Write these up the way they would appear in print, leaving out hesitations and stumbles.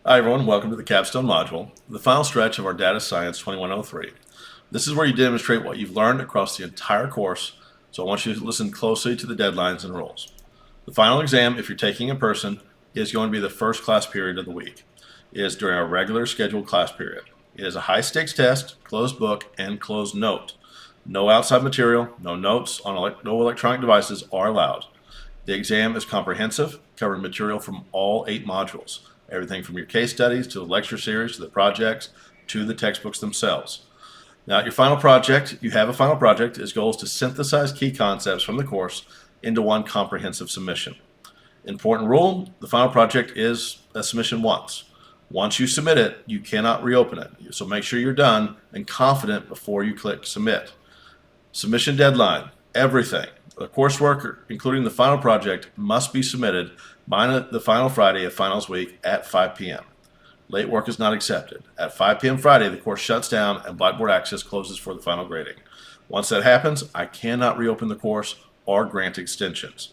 Hi everyone, welcome to the Capstone module, the final stretch of our Data Science 2103. This is where you demonstrate what you've learned across the entire course, so I want you to listen closely to the deadlines and rules. The final exam, if you're taking in person, is going to be the first class period of the week. It is during our regular scheduled class period. It is a high-stakes test, closed book, and closed note. No outside material, no notes on no electronic devices are allowed. The exam is comprehensive, covering material from all 8 modules, everything from your case studies to the lecture series to the projects to the textbooks themselves. Now, your final project, you have a final project. Its goal is to synthesize key concepts from the course into one comprehensive submission. Important rule, the final project is a submission once. Once you submit it, you cannot reopen it. So make sure you're done and confident before you click submit. Submission deadline, everything. The coursework, including the final project, must be submitted by the final Friday of finals week at 5 p.m. Late work is not accepted. At 5 p.m. Friday, the course shuts down and Blackboard access closes for the final grading. Once that happens, I cannot reopen the course or grant extensions.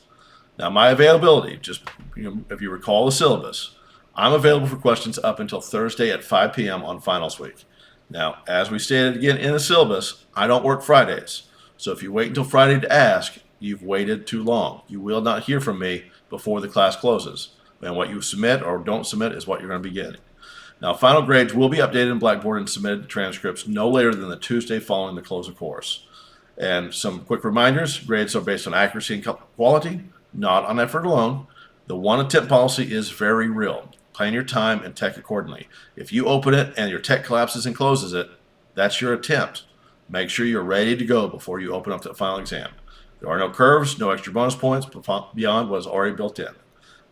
Now, my availability, just if you recall the syllabus, I'm available for questions up until Thursday at 5 p.m. on finals week. Now, as we stated again in the syllabus, I don't work Fridays. So if you wait until Friday to ask, you've waited too long. You will not hear from me before the class closes. And what you submit or don't submit is what you're going to be getting. Now, final grades will be updated in Blackboard and submitted to transcripts no later than the Tuesday following the close of course. And some quick reminders, grades are based on accuracy and quality, not on effort alone. The one attempt policy is very real. Plan your time and tech accordingly. If you open it and your tech collapses and closes it, that's your attempt. Make sure you're ready to go before you open up the final exam. There are no curves, no extra bonus points beyond what is already built in.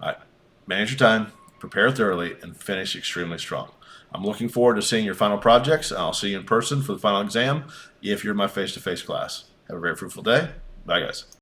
All right, manage your time, prepare thoroughly, and finish extremely strong. I'm looking forward to seeing your final projects, and I'll see you in person for the final exam if you're in my face-to-face class. Have a very fruitful day. Bye, guys.